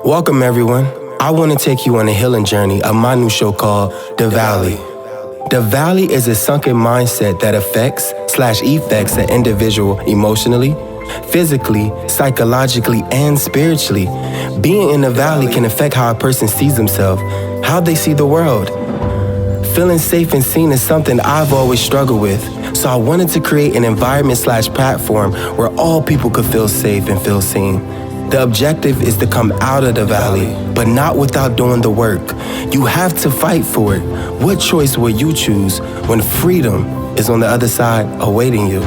Welcome, everyone. I want to take you on a healing journey of my new show called The Valley. The Valley is a sunken mindset that affects/effects an individual emotionally, physically, psychologically, and spiritually. Being in the valley can affect how a person sees themselves, how they see the world. Feeling safe and seen is something I've always struggled with, so I wanted to create an environment/platform where all people could feel safe and feel seen. The objective is to come out of the valley, but not without doing the work. You have to fight for it. What choice will you choose when freedom is on the other side awaiting you?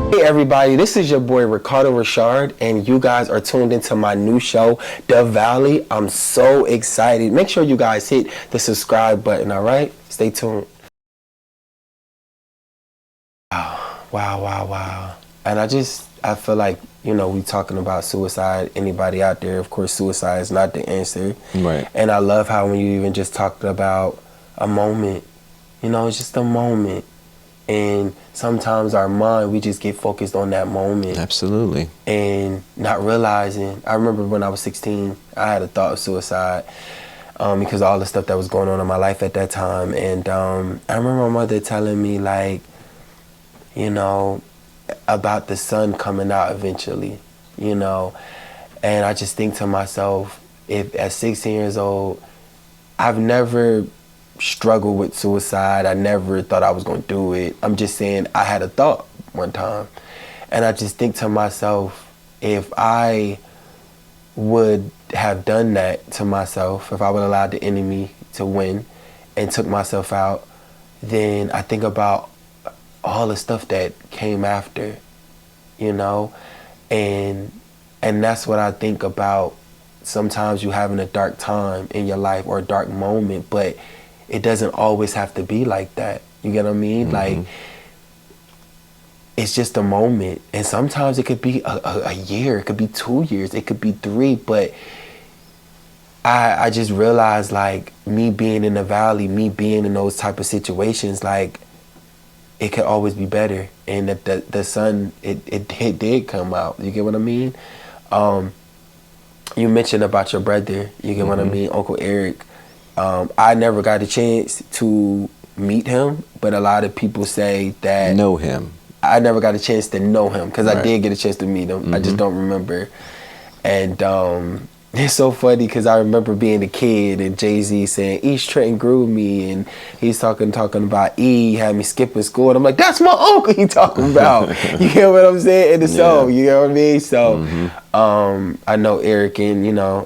Hey everybody, this is your boy Ricardo Richard, and you guys are tuned into my new show, The Valley. I'm so excited. Make sure you guys hit the subscribe button, all right? Stay tuned. Wow. And I feel like, we talking about suicide. Anybody out there, of course, suicide is not the answer. Right. And I love how when you even just talked about a moment, it's just a moment. And sometimes our mind, we just get focused on that moment. Absolutely. And not realizing, I remember when I was 16, I had a thought of suicide because of all the stuff that was going on in my life at that time. And I remember my mother telling me, about the sun coming out eventually, and I just think to myself, if at 16 years old, I've never struggled with suicide. I never thought I was going to do it. I'm just saying I had a thought one time, and I just think to myself, if I would have done that to myself, if I would allowed the enemy to win and took myself out, then I think about all the stuff that came after, and that's what I think about. Sometimes you having a dark time in your life or a dark moment, but it doesn't always have to be like that. You get what I mean? Mm-hmm. Like, it's just a moment, and sometimes it could be a year, it could be 2 years, it could be 3, but I just realized, me being in the valley, me being in those type of situations, it could always be better, and that the sun it did come out. You get what I mean? You mentioned about your brother. You get what I mean, Uncle Eric. I never got a chance to meet him, but a lot of people say that know him. I never got a chance to know him because Right. I did get a chance to meet him. I just don't remember. And it's so funny because I remember being a kid and Jay-Z saying East Trenton grew me, and he's talking about E had me skipping school, and I'm like, that's my uncle he talking about. You get what I'm saying? In the song, you know what I mean? So I know Eric and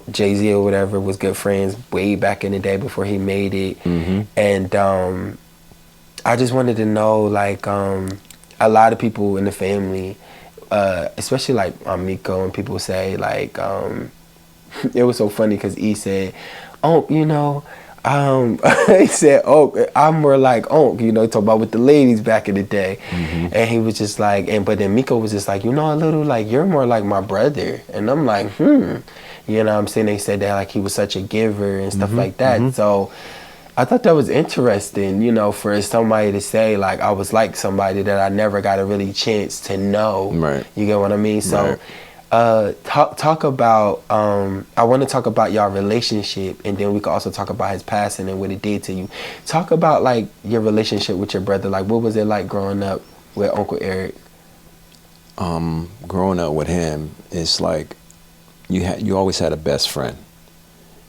Jay-Z or whatever was good friends way back in the day before he made it. And I just wanted to know, a lot of people in the family, especially Miko, and people say it was so funny because he said, he said, I'm more like Onk, talking about with the ladies back in the day. And he was just but then Miko was just a little you're more like my brother. And I'm like, you know what I'm saying? They said that he was such a giver and stuff like that. So I thought that was interesting, for somebody to say I was like somebody that I never got a really chance to know. Right. You get what I mean? So Right. Talk about I want to talk about your relationship, and then we can also talk about his passing and what it did to you. Talk about your relationship with your brother. What was it like growing up with Uncle Eric? Growing up with him, it's you always had a best friend,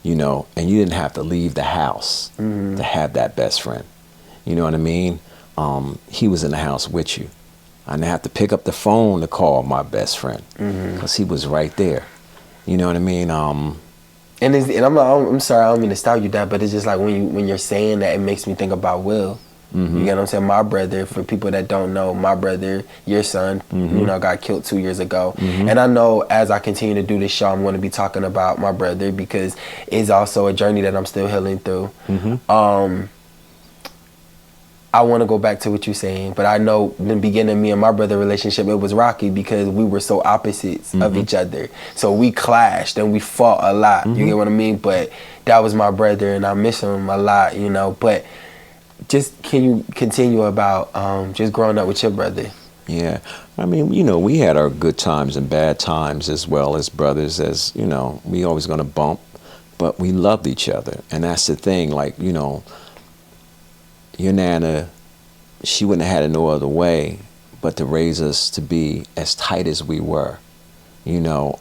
and you didn't have to leave the house to have that best friend. You know what I mean? He was in the house with you. I didn't have to pick up the phone to call my best friend because he was right there. You know what I mean? And I'm sorry, I don't mean to stop you, Dad, but it's just when you're saying that, it makes me think about Will. You get what I'm saying? My brother, for people that don't know, my brother, your son, got killed 2 years ago. And I know as I continue to do this show, I'm going to be talking about my brother because it's also a journey that I'm still healing through. I want to go back to what you're saying, but I know in the beginning of me and my brother relationship, it was rocky because we were so opposites of each other. So we clashed and we fought a lot. You get what I mean? But that was my brother, and I miss him a lot, But just can you continue about just growing up with your brother? Yeah. I mean, you know, we had our good times and bad times as well as brothers, as, you know, we always going to bump, but we loved each other. And that's the thing, like, you know, your Nana, she wouldn't have had it no other way but to raise us to be as tight as we were, you know.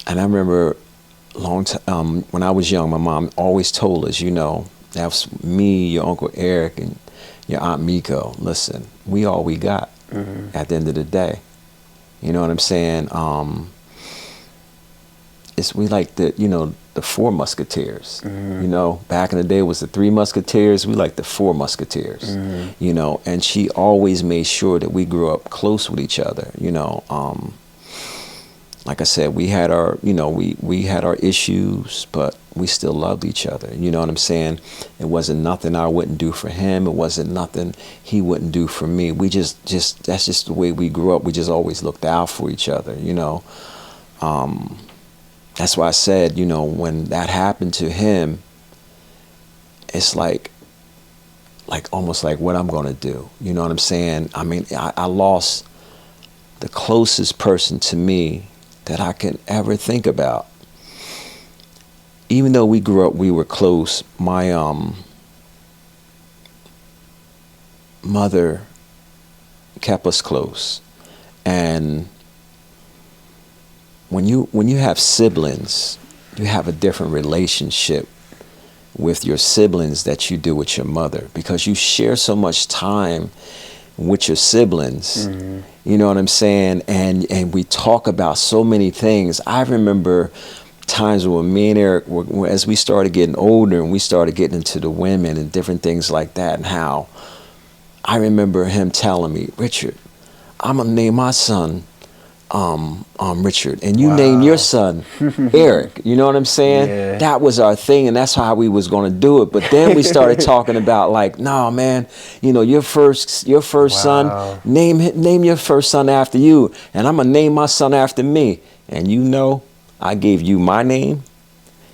And I remember when I was young, my mom always told us, you know, that was me, your Uncle Eric, and your Aunt Miko. Listen, we all we got at the end of the day. You know what I'm saying? We like the, you know, the Four Musketeers. You know, back in the day it was the Three Musketeers. We like the Four Musketeers. You know, and she always made sure that we grew up close with each other. You know, like I said, we had our, you know, we had our issues, but we still loved each other. You know what I'm saying? It wasn't nothing I wouldn't do for him. It wasn't nothing he wouldn't do for me. We just that's just the way we grew up. We just always looked out for each other, you know. That's why I said, you know, when that happened to him, it's like almost like what I'm going to do. You know what I'm saying? I mean, I lost the closest person to me that I can ever think about. Even though we grew up, we were close. My mother kept us close. And when you have siblings, you have a different relationship with your siblings that you do with your mother, because you share so much time with your siblings. You know what I'm saying? And we talk about so many things. I remember times when me and Eric, as we started getting older and we started getting into the women and different things like that, and how I remember him telling me, Richard, I'm gonna name my son Richard, and you name your son Eric. You know what I'm saying? Yeah. That was our thing, and that's how we was going to do it. But then we started talking about, like, no, man, you know, your first son, name your first son after you, and I'm gonna name my son after me. And you know, I gave you my name,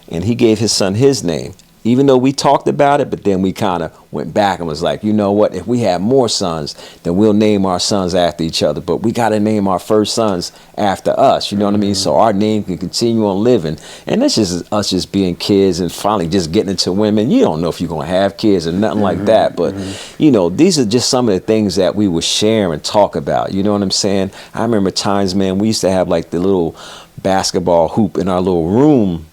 and he gave his son his name. Even though we talked about it, but then we kind of went back and was like, you know what, if we have more sons, then we'll name our sons after each other. But we got to name our first sons after us, you know what I mean? So our name can continue on living. And that's just us just being kids and finally just getting into women. You don't know if you're going to have kids or nothing like that. But, you know, these are just some of the things that we would share and talk about. You know what I'm saying? I remember times, man, we used to have like the little basketball hoop in our little room.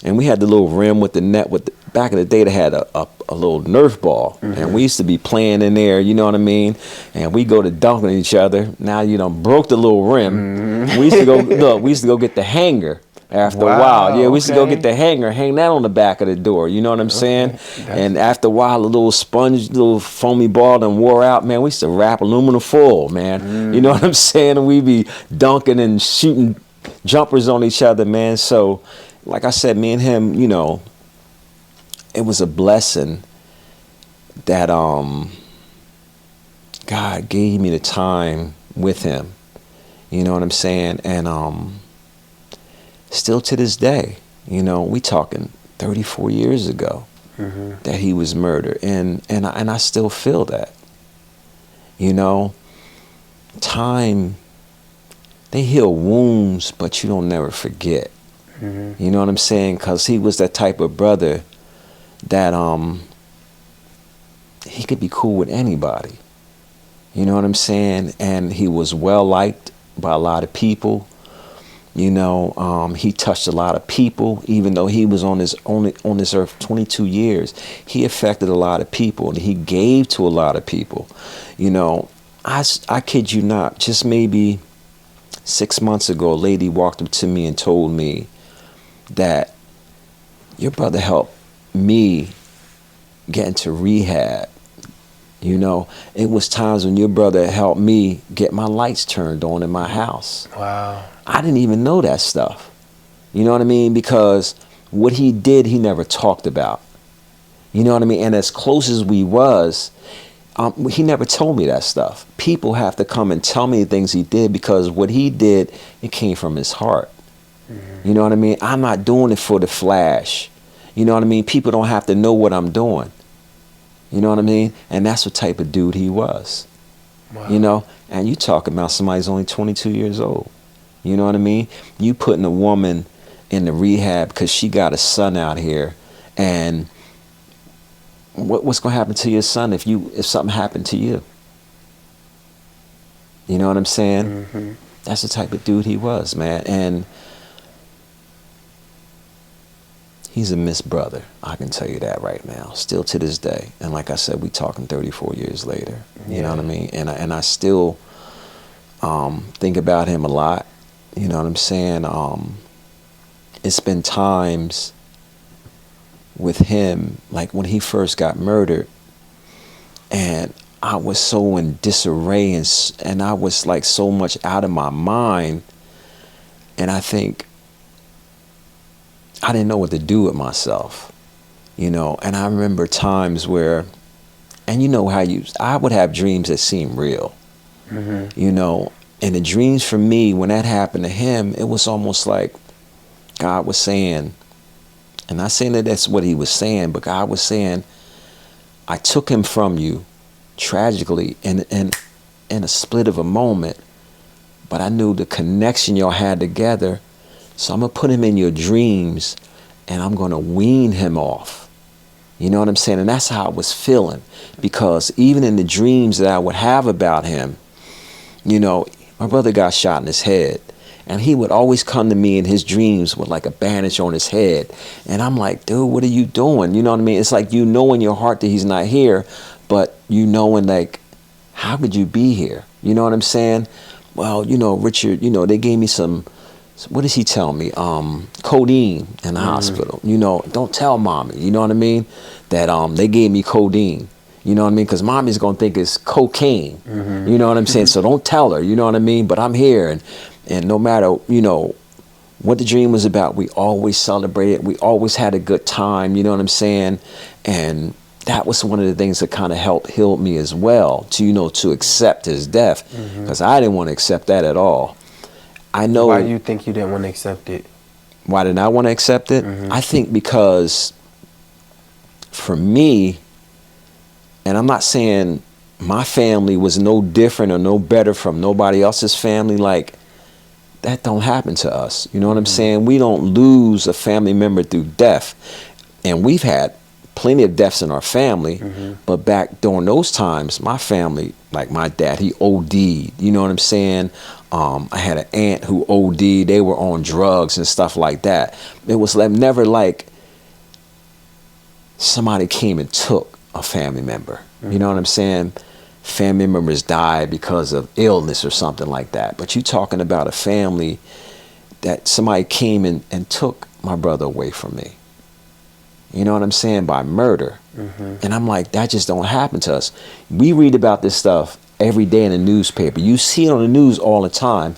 And we had the little rim with the net. Back in the day, they had a little Nerf ball. And we used to be playing in there, you know what I mean? And we go to dunking each other. Now, you know, broke the little rim. We used to go get the hanger after a while. Yeah, we used to go get the hanger, hang that on the back of the door, you know what I'm saying? And after a while, the little sponge, little foamy ball done wore out, man. We used to wrap aluminum foil, man. You know what I'm saying? And we be dunking and shooting jumpers on each other, man. So, like I said, me and him, you know, it was a blessing that God gave me the time with him. You know what I'm saying? And still to this day, you know, we talking 34 years ago that he was murdered, and I still feel that. You know, time, they heal wounds, but you don't never forget. You know what I'm saying? Because he was that type of brother that he could be cool with anybody. You know what I'm saying? And he was well liked by a lot of people. You know, he touched a lot of people, even though he was on this earth 22 years. He affected a lot of people, and he gave to a lot of people. You know, I kid you not, just maybe 6 months ago, a lady walked up to me and told me that your brother helped me get into rehab. You know, it was times when your brother helped me get my lights turned on in my house. Wow. I didn't even know that stuff. You know what I mean? Because what he did, he never talked about. You know what I mean? And as close as we was, he never told me that stuff. People have to come and tell me the things he did, because what he did, it came from his heart. You know what I mean? I'm not doing it for the flash. You know what I mean? People don't have to know what I'm doing. You know what I mean? And that's what type of dude he was. Wow. You know, and you talking about somebody's only 22 years old. You know what I mean? You putting a woman in the rehab because she got a son out here, and what's going to happen to your son if something happened to you? You know what I'm saying? Mm-hmm. That's the type of dude he was, man. And he's a missed brother. I can tell you that right now, still to this day. And like I said, we talking 34 years later. You know what I mean? And I still think about him a lot. You know what I'm saying? It's been times with him, like when he first got murdered, and I was so in disarray, and I was like so much out of my mind, and I think I didn't know what to do with myself, you know. And I remember times where, and you know how I would have dreams that seemed real, you know, and the dreams for me, when that happened to him, it was almost like God was saying, and not saying that that's what he was saying, but God was saying, I took him from you tragically in a split of a moment, but I knew the connection y'all had together, so I'm going to put him in your dreams, and I'm going to wean him off. You know what I'm saying? And that's how I was feeling, because even in the dreams that I would have about him, you know, my brother got shot in his head, and he would always come to me in his dreams with like a bandage on his head. And I'm like, dude, what are you doing? You know what I mean? It's like, you know in your heart that he's not here, but you know, and like, how could you be here? You know what I'm saying? Well, you know, Richard, you know, they gave me some, what does he tell me? Codeine in the hospital. You know, don't tell mommy, you know what I mean? That they gave me codeine. You know what I mean? Because mommy's going to think it's cocaine. You know what I'm saying? So don't tell her, you know what I mean? But I'm here, and no matter, you know, what the dream was about, we always celebrated. We always had a good time, you know what I'm saying? And that was one of the things that kind of helped heal me as well, to, you know, to accept his death, because I didn't want to accept that at all. I know. Why do you think you didn't want to accept it? Why did I want to accept it? I think because for me, and I'm not saying my family was no different or no better from nobody else's family, like, that don't happen to us. You know what I'm saying? We don't lose a family member through death. And we've had plenty of deaths in our family, but back during those times, my family, like my dad, he OD'd. You know what I'm saying? I had an aunt who OD'd. They were on drugs and stuff like that. It was never like somebody came and took a family member. You know what I'm saying? Family members died because of illness or something like that. But you're talking about a family that somebody came and took my brother away from me. You know what I'm saying? By murder. And I'm like, that just don't happen to us. We read about this stuff every day in the newspaper. You see it on the news all the time.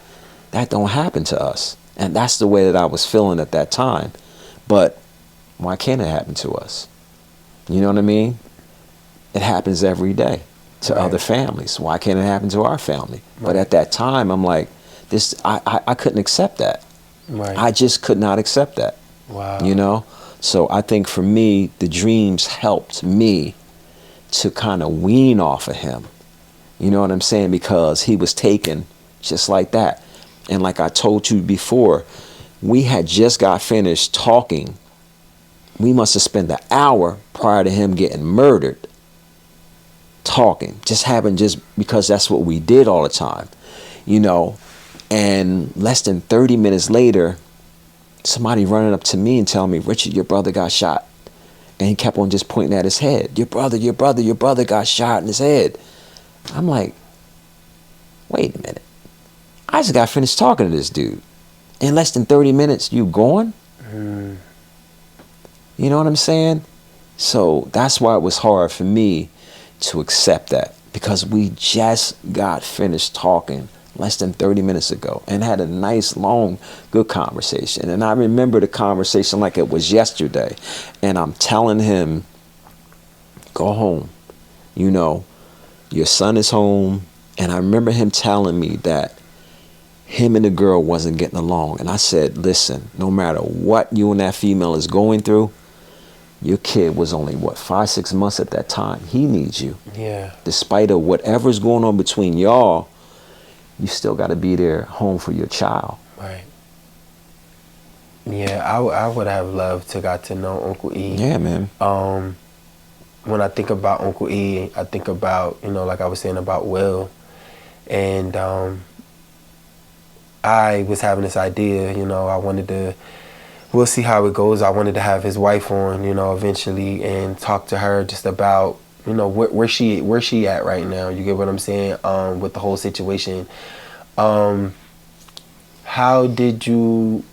That don't happen to us. And that's the way that I was feeling at that time. But why can't it happen to us? You know what I mean? It happens every day to other families. Why can't it happen to our family? But at that time, I'm like, I couldn't accept that. I just could not accept that. Wow. You know? So I think for me, the dreams helped me to kind of wean off of him. You know what I'm saying? Because he was taken just like that. And like I told you before, we had just got finished talking. We must have spent an hour prior to him getting murdered talking, just because that's what we did all the time, you know. And less than 30 minutes later, somebody running up to me and telling me, Richard, your brother got shot. And he kept on just pointing at his head. Your brother got shot in his head. I'm like, wait a minute. I just got finished talking to this dude. In less than 30 minutes, you gone? You know what I'm saying? So that's why it was hard for me to accept that, because we just got finished talking less than 30 minutes ago and had a nice, long, good conversation. And I remember the conversation like it was yesterday. And I'm telling him, go home. You know, your son is home. And I remember him telling me that him and the girl wasn't getting along. And I said, listen, no matter what you and that female is going through, Your kid was only, what, 5-6 months at that time. He needs you. Yeah. Despite of whatever's going on between y'all, you still got to be there home for your child. Right. Yeah, I would have loved to got to know Uncle E. Yeah, man. When I think about Uncle E, I think about, like I was saying about Will. And I was having this idea, I wanted to, we'll see how it goes. I wanted to have his wife on, eventually, and talk to her just about, where she at right now. You get what I'm saying? With the whole situation. How did you,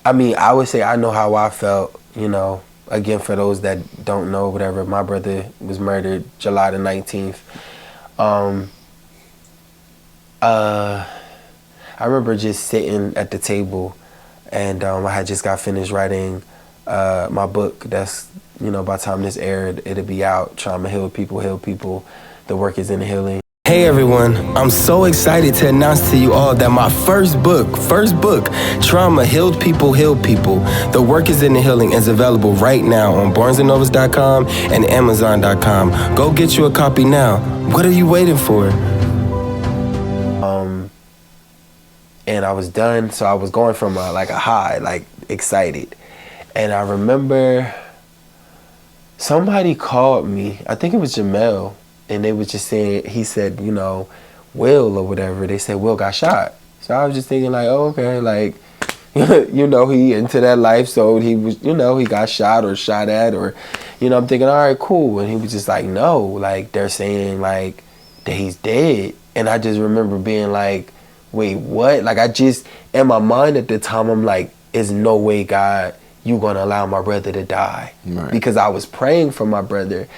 I would say I know how I felt, again, for those that don't know, whatever, my brother was murdered July the 19th. I remember just sitting at the table, and I had just got finished writing my book. That's, by the time this aired, it'll be out. Trauma Heal People. The work is in the healing. Hey everyone, I'm so excited to announce to you all that my first book, Trauma Healed People, The Work is in the Healing, is available right now on barnesandnobles.com and amazon.com. Go get you a copy now. What are you waiting for? And I was done, so I was going from a high, excited. And I remember somebody called me, I think it was Jamel, and they was just saying, he said, Will or whatever, they said Will got shot. So I was just thinking oh, okay, he into that life, so he was, he got shot or shot at, or, I'm thinking, all right, cool. And he was just no, they're saying that he's dead. And I just remember being wait, what? I just, in my mind at the time, I'm there's no way, God, you gonna allow my brother to die. Right. Because I was praying for my brother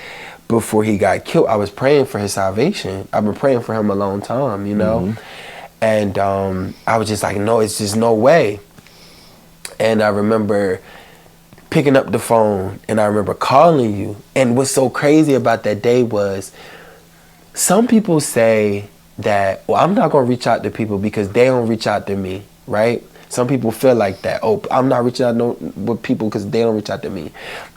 before he got killed. I was praying for his salvation. I've been praying for him a long time, Mm-hmm. And I was just no, it's just no way. And I remember picking up the phone, and I remember calling you. And what's so crazy about that day was, some people say that, well, I'm not going to reach out to people because they don't reach out to me, right? Some people feel like that. Oh, I'm not reaching out with people because they don't reach out to me.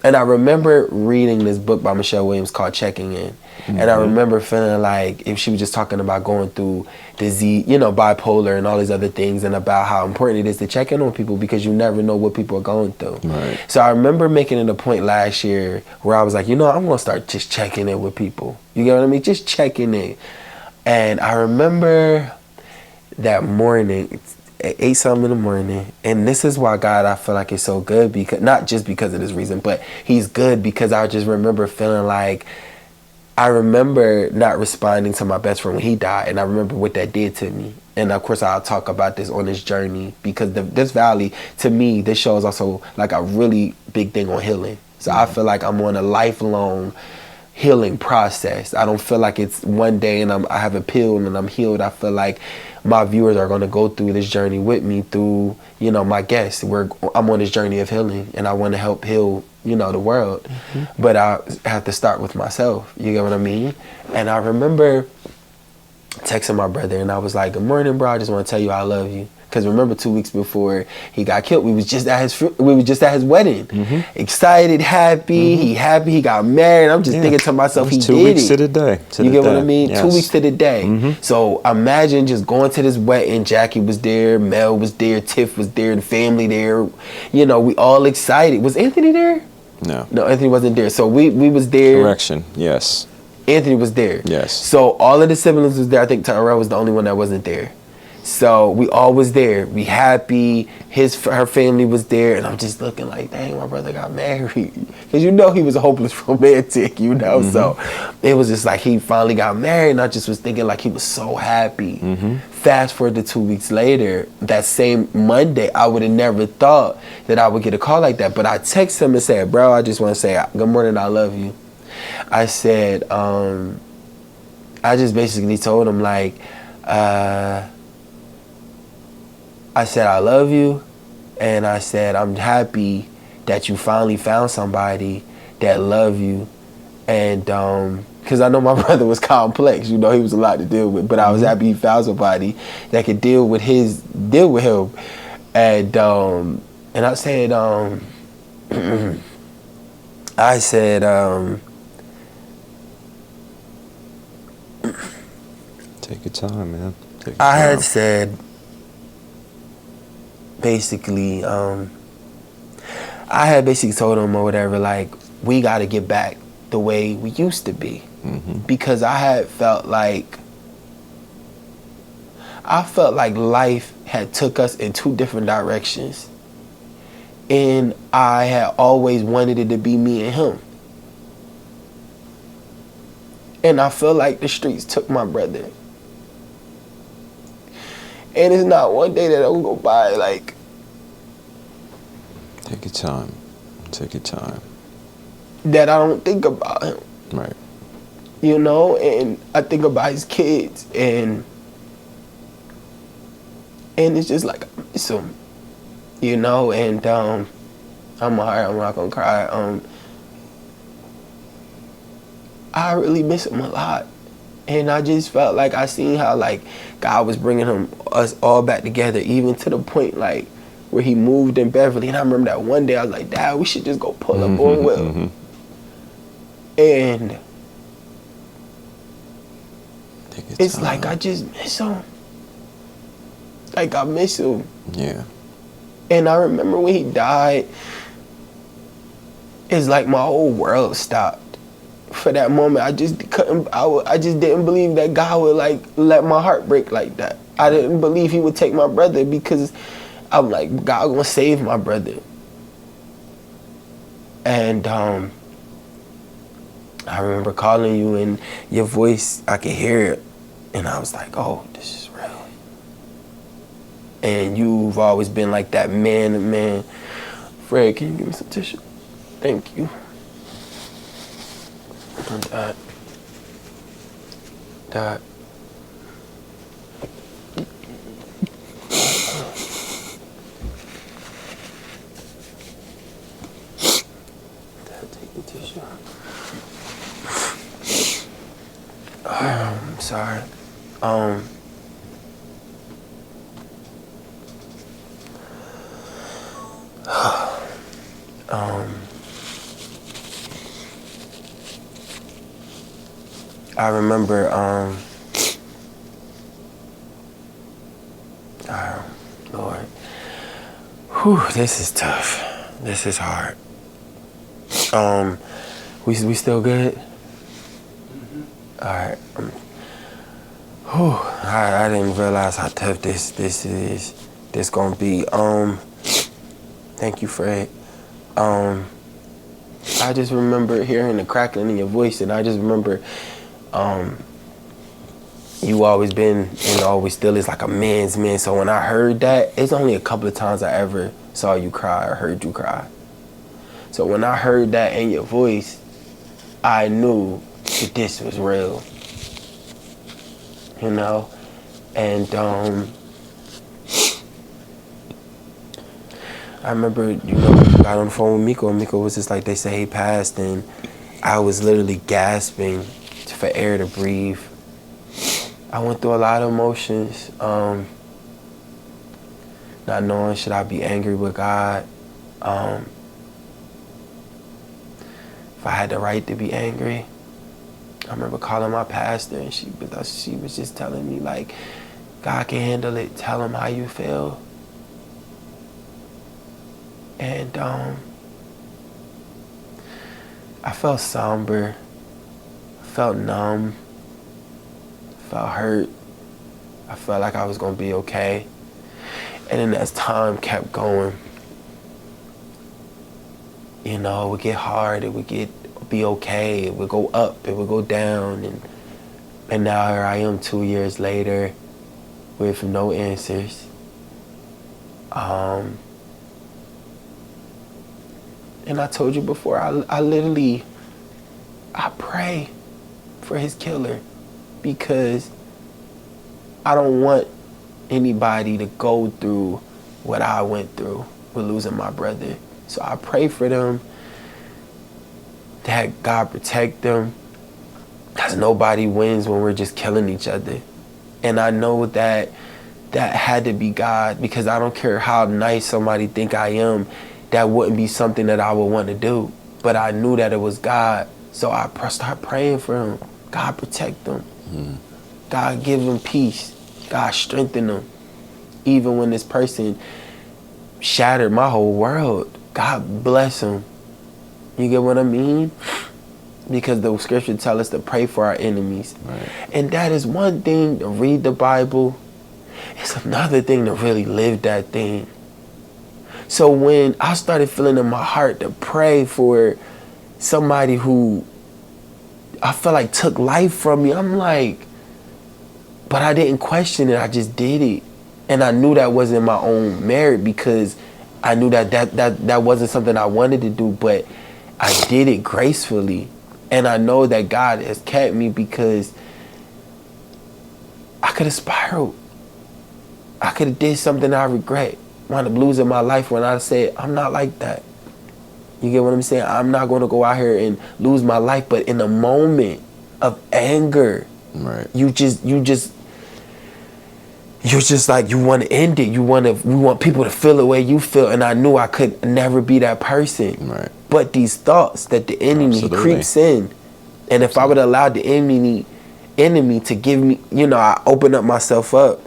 And I remember reading this book by Michelle Williams called Checking In. Mm-hmm. And I remember feeling if she was just talking about going through disease, bipolar and all these other things, and about how important it is to check in on people because you never know what people are going through. Right. So I remember making it a point last year where I was I'm going to start just checking in with people. You get what I mean? Just checking in. And I remember that morning, at 8 something in the morning, and this is why God, I feel it's so good, because not just because of this reason, but he's good because I just remember feeling I remember not responding to my best friend when he died, and I remember what that did to me. And of course I'll talk about this on this journey, because this valley, to me, this show is also a really big thing on healing. So I feel I'm on a lifelong healing process. I don't feel it's one day and I have a pill and I'm healed. I feel my viewers are going to go through this journey with me through, my guests. I'm on this journey of healing, and I want to help heal, the world. Mm-hmm. But I have to start with myself. You get what I mean? And I remember texting my brother, and I was good morning, bro. I just want to tell you I love you. Because remember, 2 weeks before he got killed, we was just at his wedding. Mm-hmm. Excited, happy. Mm-hmm. He got married. I'm just thinking to myself, he did it. 2 weeks to the day. You get what I mean? Yes. 2 weeks to the day. Mm-hmm. So imagine just going to this wedding. Jackie was there, Mel was there, Tiff was there, the family there. We all excited. Was Anthony there? No, Anthony wasn't there. So we was there. Correction, yes. Anthony was there. Yes. So all of the siblings was there. I think Tyrell was the only one that wasn't there. So we all was there. We happy. Her family was there, and I'm just looking dang, my brother got married. Because he was a hopeless romantic, Mm-hmm. So it was just he finally got married, and I just was thinking he was so happy. Mm-hmm. Fast forward to 2 weeks later, that same Monday, I would have never thought that I would get a call like that. But I texted him and said, bro, I just want to say, good morning, I love you. I said, I just basically told him I said, I love you, and I said, I'm happy that you finally found somebody that love you, and because I know my brother was complex, he was a lot to deal with, but I was happy he found somebody that could deal with him, and I said, I said, Take your time, man. Take your I time. had said, basically, I had basically told him or whatever, like, we got to get back the way we used to be. Because I had felt like life had took us in two different directions. And I had always wanted it to be me and him. And I feel like the streets took my brother. And it's not one day that I'm going to go by, like... Take your time. Take your time. that I don't think about him. Right. You know, and I think about his kids, and it's just like, I miss him. You know, and I'm alright, I'm not gonna cry. I really miss him a lot. And I just felt like I seen how, like, God was bringing us all back together, even to the point, like, where he moved in Beverly. And I remember that one day I was like, Dad, we should just go pull up on Will. And it's like, I just miss him. Like, I miss him. Yeah. And I remember when he died, it's like my whole world stopped. For that moment, I just didn't believe that God would, like, let my heart break like that. I didn't believe he would take my brother, because I'm like, God gonna save my brother. And I remember calling you, and your voice, I could hear it. And I was like, oh, this is real. And you've always been like that man to man. Fred, can you give me some tissue? Thank you. Dad. Take the tissue. I'm sorry. I remember, Lord, whew, this is tough. This is hard. We still good? All right. I didn't realize how tough this gonna be. Thank you, Fred. I just remember hearing the crackling in your voice, and I just remember, you always been and always still is like a man's man. So when I heard that, it's only a couple of times I ever saw you cry or heard you cry. So when I heard that in your voice, I knew that this was real. You know? And I remember, you know, I got on the phone with Miko, and Miko was just like, they say he passed, and I was literally gasping for air to breathe. I went through a lot of emotions, not knowing, should I be angry with God? If I had the right to be angry. I remember calling my pastor, and she was just telling me, like, God can handle it. Tell him how you feel. And I felt somber. I felt numb. I felt hurt. I felt like I was gonna be okay. And then as time kept going, you know, it would get hard, it would be okay, it would go up, it would go down, and now here I am 2 years later with no answers. And I told you before, I literally pray for his killer, because I don't want anybody to go through what I went through with losing my brother. So I pray for them, that God protect them, because nobody wins when we're just killing each other. And I know that had to be God, because I don't care how nice somebody think I am, that wouldn't be something that I would want to do. but I knew that it was God. So I started praying for him. God protect him. God give him peace. God strengthen him. Even when this person shattered my whole world, God bless him. You get what I mean? Because the scripture tells us to pray for our enemies. Right. And that is one thing, to read the Bible. It's another thing to really live that thing. So when I started feeling in my heart to pray for somebody who I felt like took life from me, I'm like, but I didn't question it. I just did it. And I knew that wasn't my own merit, because I knew that wasn't something I wanted to do, but I did it gracefully. And I know that God has kept me, because I could have spiraled. I could have did something I regret. Wound up losing my life when I said, I'm not like that. You get what I'm saying? I'm not going to go out here and lose my life. But in a moment of anger, Right. you just like, you want to end it. We want people to feel the way you feel. And I knew I could never be that person. Right. But these thoughts that the enemy Absolutely. creeps in, and if I would allow the enemy to give me, I open up myself up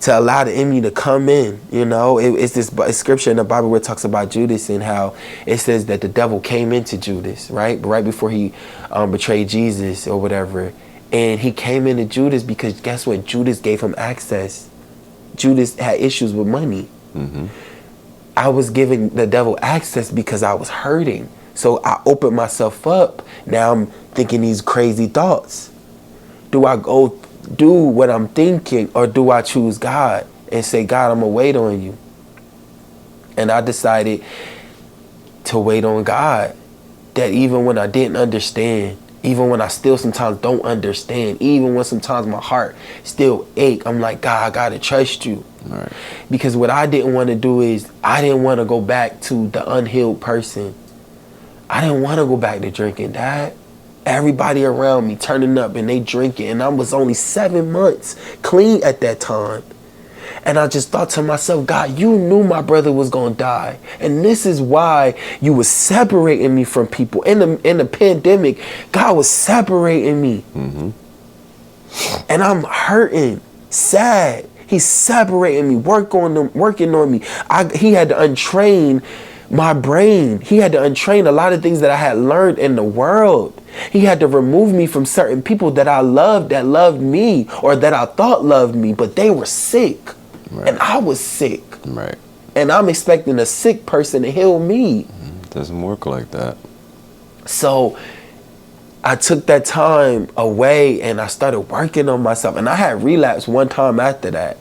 to allow the enemy to come in. It's this scripture in the Bible where it talks about Judas, and how it says that the devil came into Judas, right before he betrayed Jesus or whatever. And he came into Judas because guess what? Judas gave him access. Judas had issues with money. Mm-hmm. I was giving the devil access because I was hurting. So I opened myself up. Now I'm thinking these crazy thoughts. Do I go do what I'm thinking, or do I choose God and say, God, I'm going to wait on you? And I decided to wait on God. That even when I didn't understand, even when I still sometimes don't understand, even when sometimes my heart still ache, I'm like, God, I got to trust you. Right. Because what I didn't want to do is, I didn't want to go back to the unhealed person. I didn't want to go back to drinking, Dad. Everybody around me turning up and they drinking, and I was only 7 months clean at that time. And I just thought to myself, God, you knew my brother was going to die. And this is why you was separating me from people. In the pandemic, God was separating me. Mm-hmm. And I'm hurting, sad. He's separating me, working on me. He had to untrain my brain. He had to untrain a lot of things that I had learned in the world. He had to remove me from certain people that I loved, that loved me, or that I thought loved me, but they were sick. Right. And I was sick. Right. And I'm expecting a sick person to heal me. It doesn't work like that. So I took that time away and I started working on myself. And I had relapsed one time after that.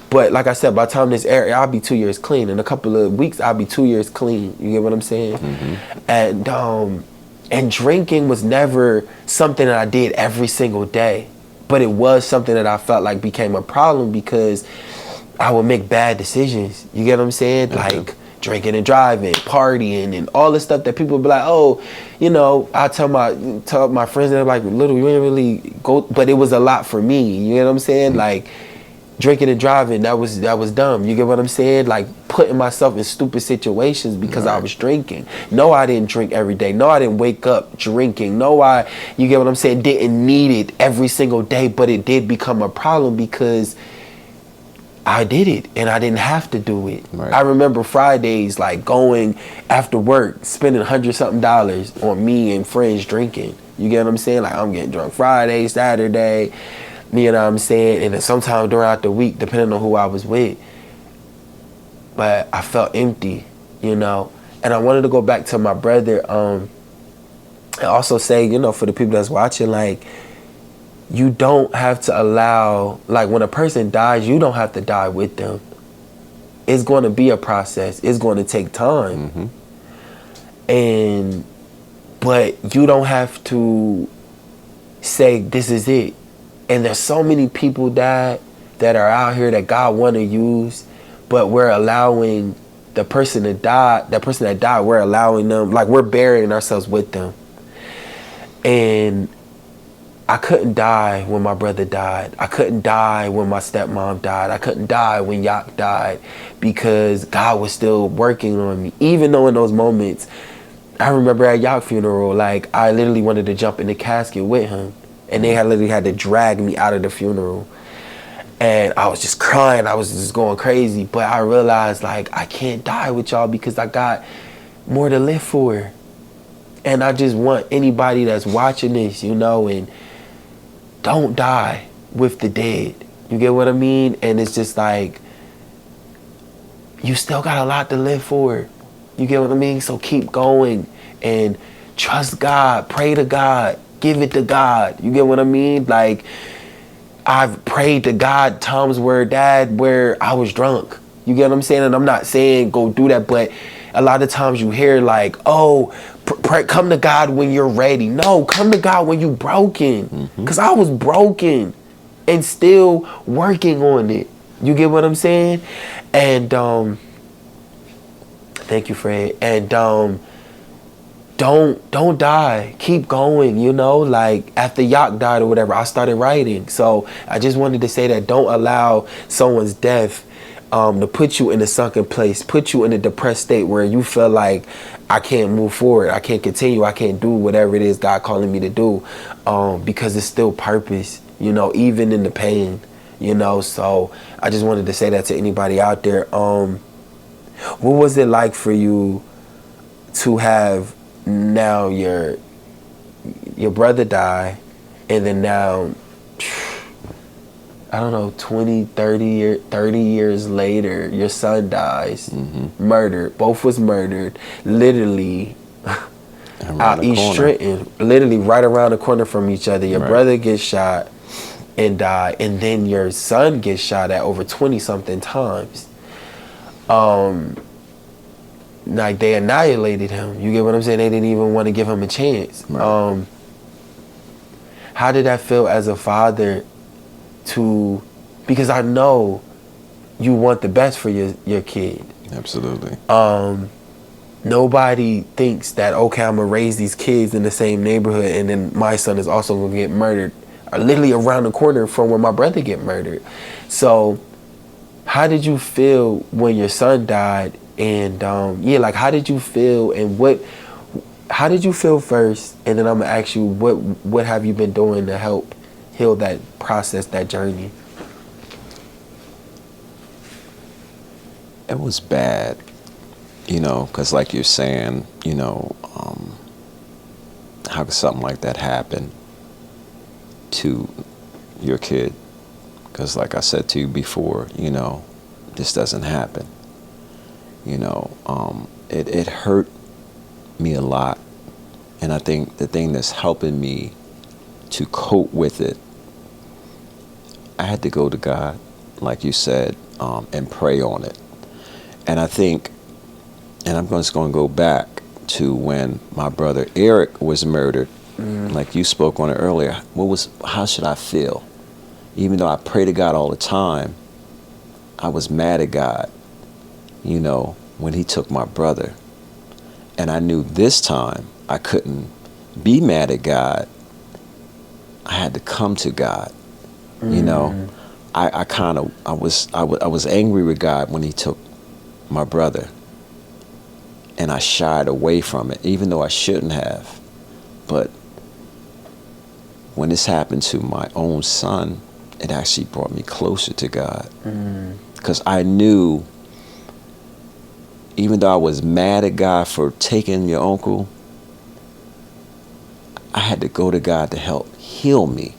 But like I said, by the time this air, I'll be 2 years clean. In a couple of weeks, I'll be 2 years clean. You get what I'm saying? Mm-hmm. And drinking was never something that I did every single day. But it was something that I felt like became a problem because I would make bad decisions. You get what I'm saying? Mm-hmm. Like drinking and driving, partying, and all this stuff that people would be like, oh, I tell my friends, they're like, little, you ain't really go. But it was a lot for me. You get what I'm saying? Mm-hmm. Like, drinking and driving, that was dumb. You get what I'm saying? Like putting myself in stupid situations because I was drinking. No, I didn't drink every day. No, I didn't wake up drinking. No, you get what I'm saying? Didn't need it every single day, but it did become a problem because I did it and I didn't have to do it. Right. I remember Fridays, like going after work, spending $100-something on me and friends drinking. You get what I'm saying? Like I'm getting drunk Friday, Saturday. You know what I'm saying? And then sometime throughout the week, depending on who I was with. But I felt empty, And I wanted to go back to my brother and also say, for the people that's watching, like, you don't have to allow, like, when a person dies, you don't have to die with them. It's going to be a process. It's going to take time. Mm-hmm. But you don't have to say, this is it. And there's so many people that are out here that God want to use, but we're allowing the person to die, that person that died, we're allowing them, like we're burying ourselves with them. And I couldn't die when my brother died. I couldn't die when my stepmom died. I couldn't die when Yak died because God was still working on me. Even though in those moments, I remember at Yacht funeral, like, I literally wanted to jump in the casket with him. And they had literally had to drag me out of the funeral. And I was just crying. I was just going crazy. But I realized, like, I can't die with y'all because I got more to live for. And I just want anybody that's watching this, you know, and don't die with the dead. You get what I mean? And it's just like, you still got a lot to live for. You get what I mean? So keep going and trust God. Pray to God. Give it to God. You get what I mean? Like, I've prayed to God times where I was drunk. You get what I'm saying? And I'm not saying go do that, but a lot of times you hear like, oh, come to God when you're ready. No, come to God when you broken. Because I was broken and still working on it. You get what I'm saying? And thank you, Fred. And don't die. Keep going, you know? Like, after Yacht died or whatever, I started writing. So I just wanted to say that don't allow someone's death to put you in a sunken place, put you in a depressed state where you feel like, I can't move forward, I can't continue, I can't do whatever it is God calling me to do, because it's still purpose, you know, even in the pain, you know. So I just wanted to say that to anybody out there. What was it like for you to have now your brother die, and then now, I don't know, 20, 30 years later, your son dies, murdered. Both was murdered, literally out East Trenton, literally right around the corner from each other. Your brother gets shot and die, and then your son gets shot at over 20-something times. Like, they annihilated him. You get what I'm saying? They didn't even want to give him a chance. Right. How did that feel as a father because I know you want the best for your kid. Absolutely. Nobody thinks that, okay, I'm gonna raise these kids in the same neighborhood and then my son is also gonna get murdered, literally around the corner from where my brother get murdered. So how did you feel when your son died? And like, how did you feel, and how did you feel first? And then I'm gonna ask you, what have you been doing to help heal that process, that journey? It was bad, you know, because like you're saying, you know, how could something like that happen to your kid? Because like I said to you before, you know, this doesn't happen. You know, it hurt me a lot. And I think the thing that's helping me to cope with it, I had to go to God, like you said, and pray on it. And I think, and I'm just going to go back to when my brother Eric was murdered, like you spoke on it earlier. How should I feel? Even though I pray to God all the time, I was mad at God, you know, when he took my brother. And I knew this time I couldn't be mad at God. I had to come to God. You know, I was angry with God when he took my brother, and I shied away from it, even though I shouldn't have. But when this happened to my own son, it actually brought me closer to God, because I knew, even though I was mad at God for taking your uncle, I had to go to God to help heal me.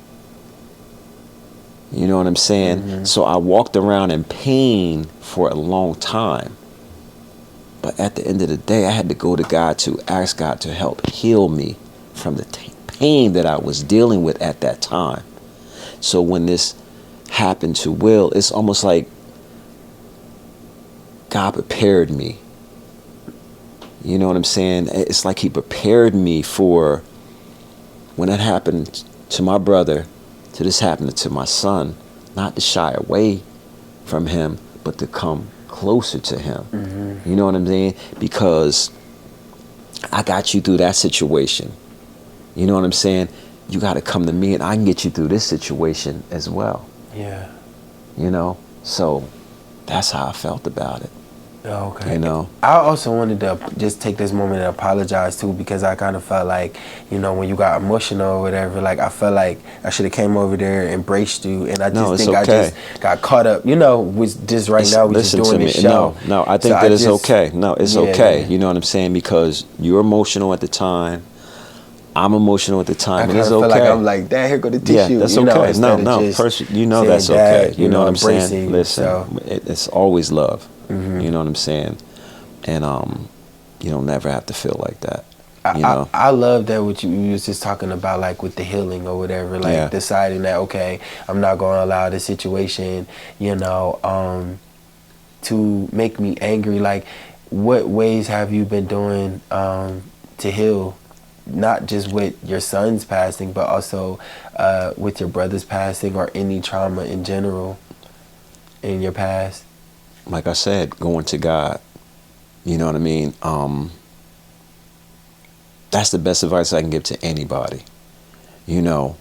You know what I'm saying? So I walked around in pain for a long time. But at the end of the day, I had to go to God to ask God to help heal me from the pain that I was dealing with at that time. So when this happened to Will, it's almost like God prepared me. You know what I'm saying? It's like he prepared me for when it happened to my brother, to this happening to my son, not to shy away from him, but to come closer to him. You know what I'm saying? Because I got you through that situation. You know what I'm saying? You got to come to me and I can get you through this situation as well. Yeah. You know? So that's how I felt about it. Okay. You know? I also wanted to just take this moment and apologize too, because I kind of felt like, you know, when you got emotional or whatever, like I felt like I should have came over there, embraced you, and I just No, it's think I okay. just got caught up. You know, with just right now we just Listen doing to this me. show. No, I So think that it's just, okay. No, it's yeah, okay. yeah. You know what I'm saying? Because you're emotional at the time. I'm emotional at the I time, and kind it's of feel like okay. I'm like, Dad, here go the Yeah, tissue. that's You know, okay. instead of No, just you know saying that's okay. Dad, You know what I'm embracing saying? you. Listen, So it's always love. Mm-hmm. You know what I'm saying? And you don't never have to feel like that. I, You I, know? I love that what you was just talking about, like with the healing or whatever, like Yeah. deciding that, okay, I'm not going to allow this situation, you know, to make me angry. Like, what ways have you been doing to heal, not just with your son's passing, but also with your brother's passing or any trauma in general in your past? Like I said, going to God. You know what I mean? That's the best advice I can give to anybody. You know,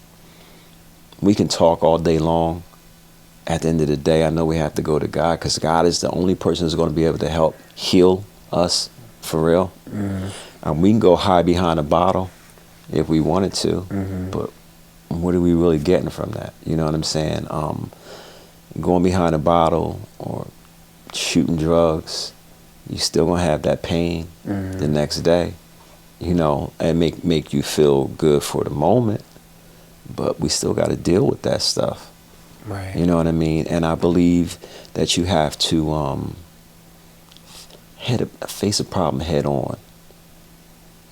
we can talk all day long. At the end of the day, I know we have to go to God, because God is the only person who's going to be able to help heal us for real. Mm-hmm. We can go hide behind a bottle if we wanted to, Mm-hmm. but what are we really getting from that? You know what I'm saying? Going behind a bottle or shooting drugs, you still gonna have that pain Mm-hmm. the next day. You know, and make you feel good for the moment, but we still got to deal with that stuff. Right. You know what I mean? And I believe that you have to face a problem head on.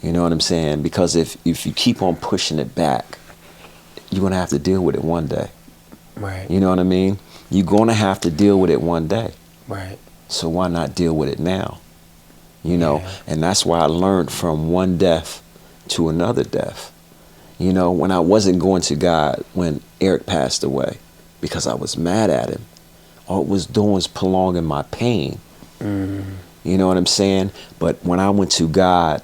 You know what I'm saying? Because if you keep on pushing it back, you're gonna have to deal with it one day. Right. You know what I mean? You're gonna have to deal with it one day. Right. So why not deal with it now? You know, Yeah. and that's why I learned from one death to another death. You know, when I wasn't going to God when Eric passed away, because I was mad at him, all it was doing was prolonging my pain. Mm-hmm. You know what I'm saying? But when I went to God,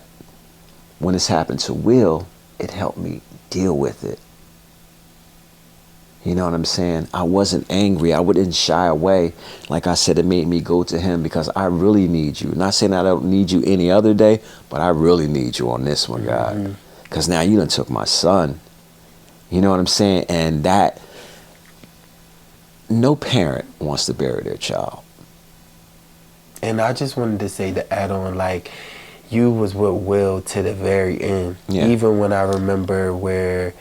when this happened to Will, it helped me deal with it. You know what I'm saying? I wasn't angry. I wouldn't shy away. Like I said, it made me go to him because I really need you. Not saying I don't need you any other day, but I really need you on this one, God. Because now you done took my son. You know what I'm saying? And that, no parent wants to bury their child. And I just wanted to say, to add on, like, you was with Will to the very end. Yeah. Even when I remember where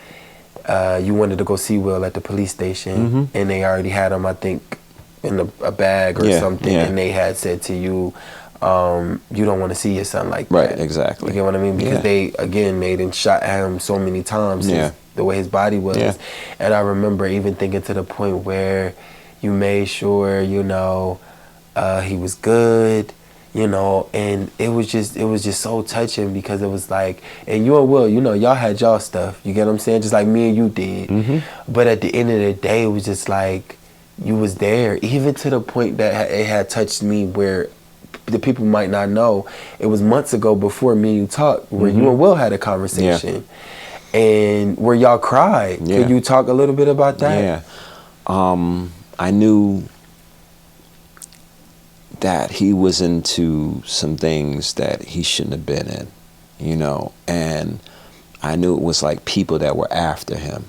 you wanted to go see Will at the police station, and they already had him, I think, in a bag or something, and they had said to you, you don't want to see your son like that. Right, exactly. You get what I mean? Because they done shot at him so many times, the way his body was. Yeah. And I remember even thinking to the point where you made sure, you know, he was good, you know, and it was just so touching, because it was like, and you and Will, you know, y'all had y'all stuff, you get what I'm saying, just like me and you did. But at the end of the day, it was just like, you was there, even to the point that it had touched me, where the people might not know, it was months ago before me and you talked, where you and Will had a conversation, and where y'all cried. Could you talk a little bit about that? Yeah. I knew that he was into some things that he shouldn't have been in, you know, and I knew it was like people that were after him,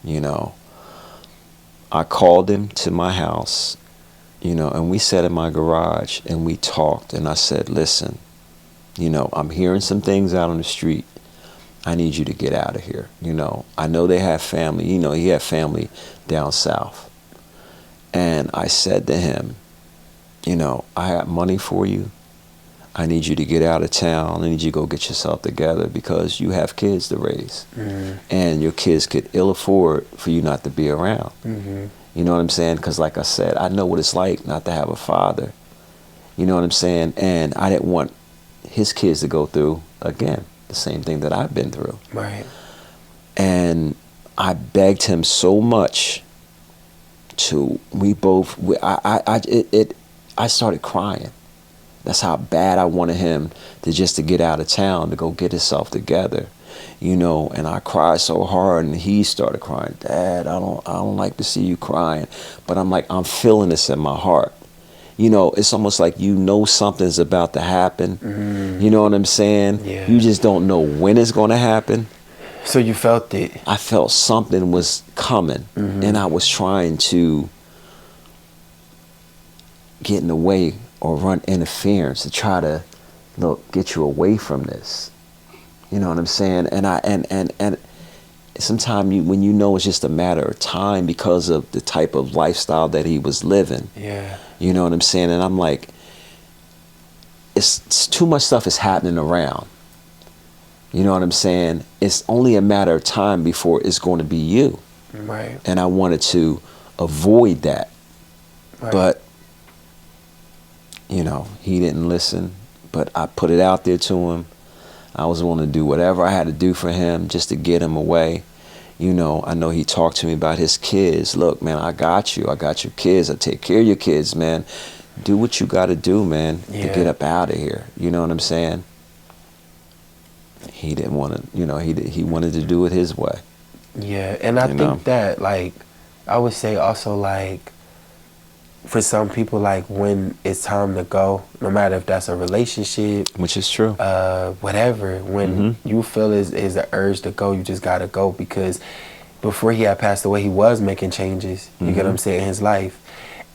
you know. I called him to my house, you know, and we sat in my garage and we talked, and I said, listen, you know, I'm hearing some things out on the street. I need you to get out of here. You know, I know they have family, you know, he had family down south. And I said to him, you know, I have money for you. I need you to get out of town. I need you to go get yourself together, because you have kids to raise. And your kids could ill afford for you not to be around. You know what I'm saying? Because like I said, I know what it's like not to have a father. You know what I'm saying? And I didn't want his kids to go through, again, the same thing that I've been through. Right. And I begged him so much to, I started crying. That's how bad I wanted him to get out of town, to go get himself together, you know. And I cried so hard, and he started crying. Dad, I don't like to see you crying. But I'm like, I'm feeling this in my heart, You know, it's almost like you know something's about to happen. You know what I'm saying? Yeah. You just don't know when it's going to happen. So you felt it. I felt something was coming, and I was trying to get in the way or run interference to try to get you away from this. You know what I'm saying? And sometimes when you know it's just a matter of time because of the type of lifestyle that he was living. Yeah. You know what I'm saying? And I'm like, it's too much stuff is happening around. You know what I'm saying? It's only a matter of time before it's going to be you. Right. And I wanted to avoid that. Right. But, you know, he didn't listen. But I put it out there to him. I was willing to do whatever I had to do for him just to get him away. You know, I know he talked to me about his kids. Look, man, I got you. I got your kids. I take care of your kids, man. Do what you got to do, man, to get up out of here. You know what I'm saying? He didn't want to, you know, he wanted to do it his way. Yeah, and I think that, like, I would say also, like, for some people, like, when it's time to go, no matter if that's a relationship, Which is true. whatever, when you feel is the urge to go, you just gotta go, because before he had passed away, he was making changes, you get what I'm saying, in his life.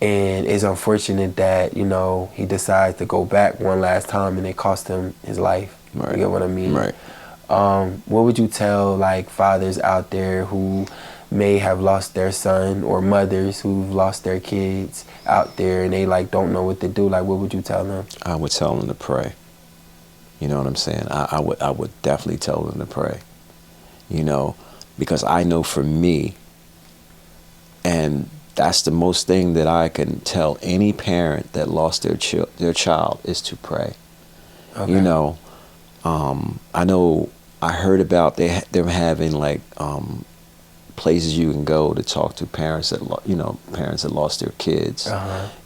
And it's unfortunate that, you know, he decides to go back one last time and it cost him his life. Right. You get what I mean? Right. What would you tell, like, fathers out there who may have lost their son, or mothers who've lost their kids out there and they, like, don't know what to do? Like, what would you tell them? I would tell them to pray. You know what I'm saying? I would definitely tell them to pray. You know, because I know for me, and that's the most thing that I can tell any parent that lost their child is to pray. Okay. You know, I heard about them having, like, places you can go to talk to parents that parents that lost their kids.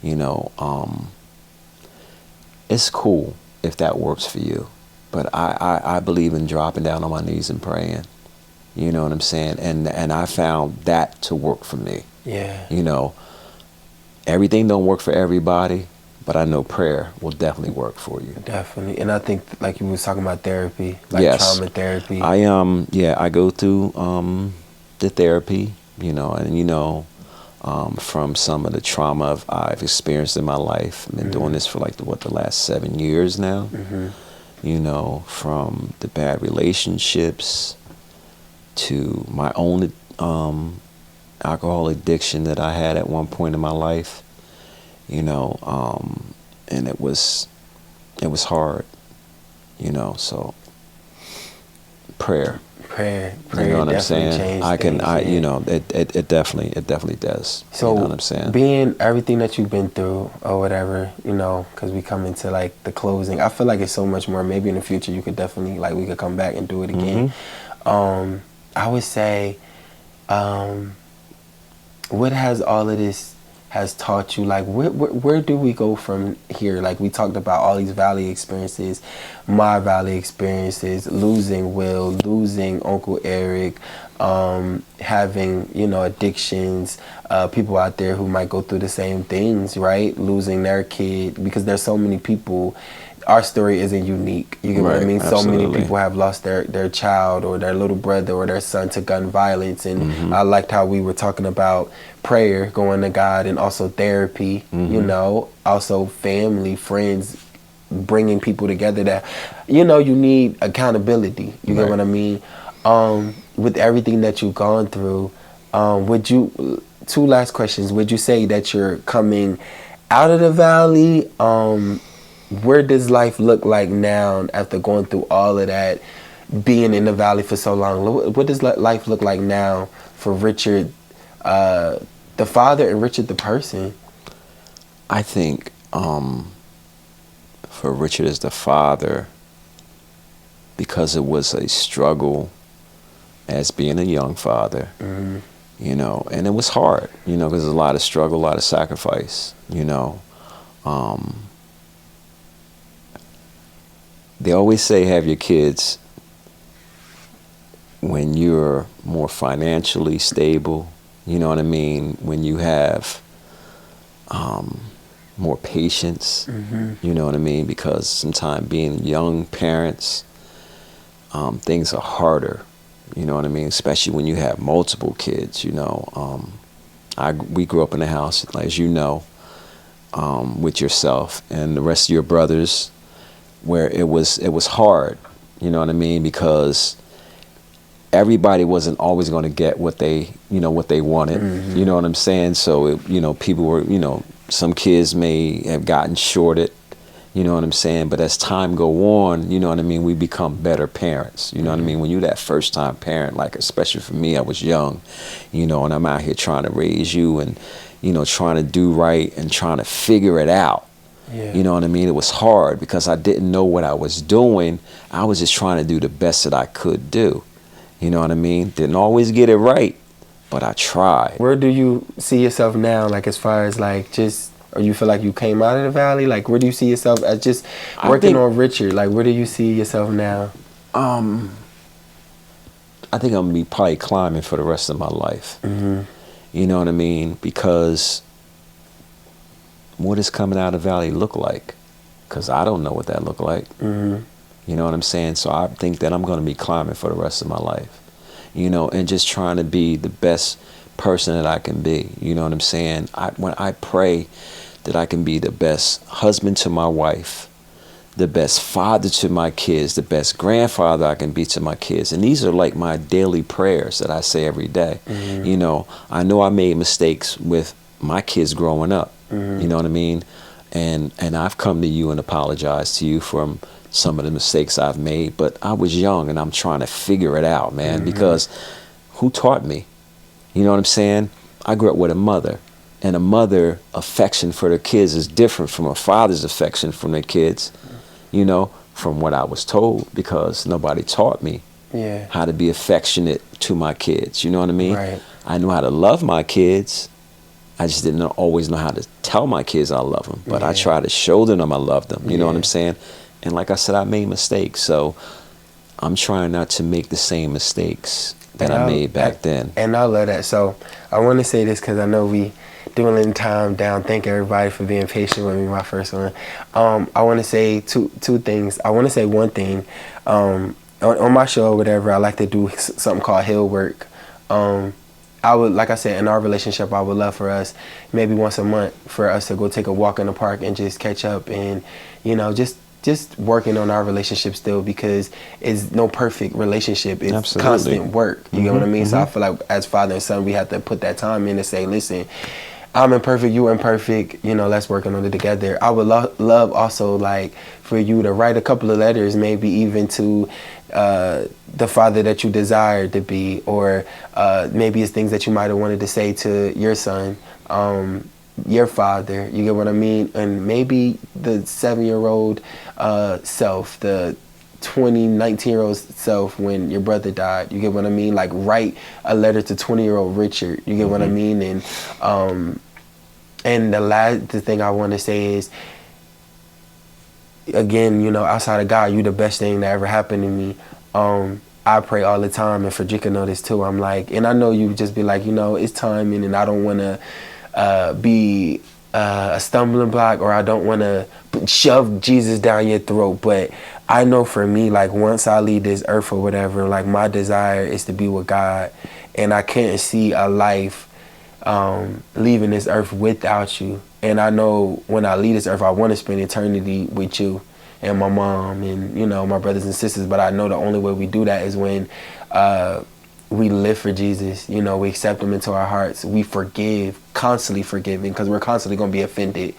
You know, it's cool if that works for you, but I believe in dropping down on my knees and praying. You know what I'm saying? And I found that to work for me. Yeah. You know, everything don't work for everybody, but I know prayer will definitely work for you. Definitely. And I think, like you was talking about therapy, like trauma therapy. I go through the therapy, you know, and from some of the trauma I've experienced in my life. I've been doing this for like the last 7 years now. You know, from the bad relationships to my own alcohol addiction that I had at one point in my life. You know, and it was hard, you know, so prayer, you know what I'm saying? It definitely does. So, you know what I'm saying? Being everything that you've been through or whatever, you know, because we come into, like, the closing, I feel like it's so much more. Maybe in the future you could definitely, like, we could come back and do it again. I would say, what has all of this has taught you? Like, where do we go from here? Like, we talked about all these valley experiences, my valley experiences, losing Will, losing Uncle Eric, having, you know, addictions, people out there who might go through the same things, right? Losing their kid, because there's so many people. Our story isn't unique. You get what I mean? Absolutely. So many people have lost their child or their little brother or their son to gun violence. And I liked how we were talking about prayer, going to God, and also therapy, you know, also family, friends, bringing people together that, you know, you need accountability. You get what I mean? With everything that you've gone through, two last questions. Would you say that you're coming out of the valley? Where does life look like now after going through all of that, being in the valley for so long? What does life look like now for Richard, the father, and Richard the person? I think for Richard as the father, because it was a struggle as being a young father, you know, and it was hard, you know, because there's a lot of struggle, a lot of sacrifice, you know. They always say have your kids when you're more financially stable, you know what I mean? When you have more patience. You know what I mean? Because sometimes being young parents, things are harder. You know what I mean? Especially when you have multiple kids. You know, we grew up in a house, as you know, with yourself and the rest of your brothers, where it was hard. You know what I mean? Because everybody wasn't always going to get what they wanted. You know what I'm saying? So people were, some kids may have gotten shorted. You know what I'm saying? But as time go on, you know what I mean, we become better parents. You know what I mean? When you're that first time parent, like especially for me, I was young, and I'm out here trying to raise you and, trying to do right and trying to figure it out. Yeah. You know what I mean? It was hard because I didn't know what I was doing. I was just trying to do the best that I could do. You know what I mean? Didn't always get it right, but I tried. Where do you see yourself now, like as far as like just, or you feel like you came out of the valley? Like where do you see yourself as just working on Richard? Like where do you see yourself now? I think I'm gonna be probably climbing for the rest of my life. You know what I mean? Because what does coming out of the valley look like? Because I don't know what that look like. You know what I'm saying? So I think that I'm going to be climbing for the rest of my life, and just trying to be the best person that I can be. You know what I'm saying? When I pray that I can be the best husband to my wife, the best father to my kids, the best grandfather I can be to my kids. And these are like my daily prayers that I say every day. I know I made mistakes with my kids growing up. You know what I mean? And I've come to you and apologized to you for some of the mistakes I've made, but I was young and I'm trying to figure it out, man, because who taught me? You know what I'm saying? I grew up with a mother, and a mother affection for their kids is different from a father's affection from their kids, from what I was told, because nobody taught me how to be affectionate to my kids. You know what I mean? Right. I knew how to love my kids. I just didn't always know how to tell my kids I love them, but I try to show them I love them. You know what I'm saying? And like I said, I made mistakes, so I'm trying not to make the same mistakes that I made back then. And I love that. So I want to say this because I know we doing time down. Thank everybody for being patient with me, my first one. I want to say two things. I want to say one thing. On my show or whatever, I like to do something called hill work. I would, like I said, in our relationship, I would love for us maybe once a month for us to go take a walk in the park and just catch up and, just working on our relationship still, because it's no perfect relationship. It's Absolutely. constant work. You get what I mean? So I feel like as father and son, we have to put that time in to say, listen, I'm imperfect, you imperfect, let's work on it together. I would love also like for you to write a couple of letters, maybe even to the father that you desire to be, or maybe it's things that you might have wanted to say to your son, your father, you get what I mean? And maybe the 7-year-old self, the 19-year-old self when your brother died, you get what I mean? Like write a letter to 20-year-old Richard, you get what I mean? And the thing I want to say is, again, outside of God, you the best thing that ever happened to me. I pray all the time, and Frederica know this too. I'm like, and I know you just be like, it's timing, and I don't want to be a stumbling block, or I don't want to shove Jesus down your throat. But I know for me, like once I leave this earth or whatever, like my desire is to be with God, and I can't see a life leaving this earth without you. And I know when I leave this earth, I want to spend eternity with you and my mom and, my brothers and sisters. But I know the only way we do that is when we live for Jesus. We accept him into our hearts. We forgive, constantly forgiving, because we're constantly going to be offended.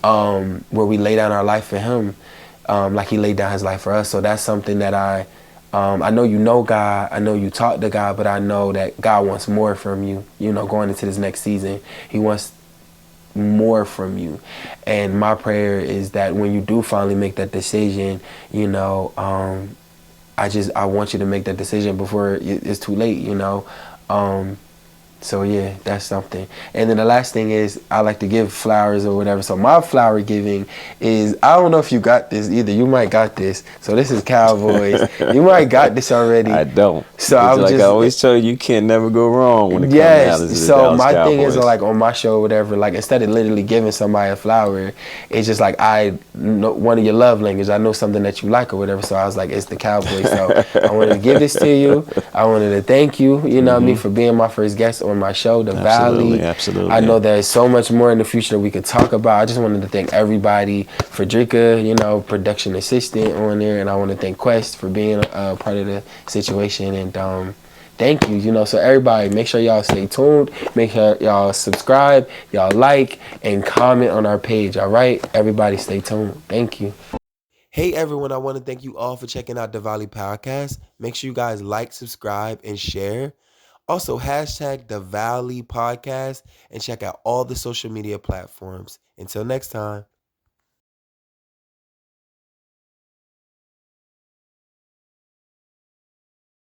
Where we lay down our life for him, like he laid down his life for us. So that's something that I know God. I know you talk to God, but I know that God wants more from you, going into this next season. He wants more from you. And my prayer is that when you do finally make that decision, I want you to make that decision before it's too late, So yeah, that's something. And then the last thing is I like to give flowers or whatever. So my flower giving is, I don't know if you got this either. You might got this. So this is Cowboys. You might got this already. I don't. So It's I was like just I always tell you, you can never go wrong when it comes yes. down to the So Dallas my Cowboys. thing is like on my show or whatever, like instead of literally giving somebody a flower, it's just like I know one of your love language. I know something that you like or whatever. So I was like, it's the Cowboys. So I wanted to give this to you. I wanted to thank you, you know what I mean, for being my first guest on my show, The Valley. Absolutely. I know there's so much more in the future that we could talk about. I just wanted to thank everybody. Frederica, you know, production assistant on there, and I want to thank Quest for being a part of the situation. And thank you, you know. So everybody, make sure y'all stay tuned. Make sure y'all subscribe, y'all like, and comment on our page. All right, everybody, stay tuned. Thank you. Hey everyone, I want to thank you all for checking out the Valley Podcast. Make sure you guys like, subscribe, and share. Also, hashtag the Valley Podcast and check out all the social media platforms. Until next time.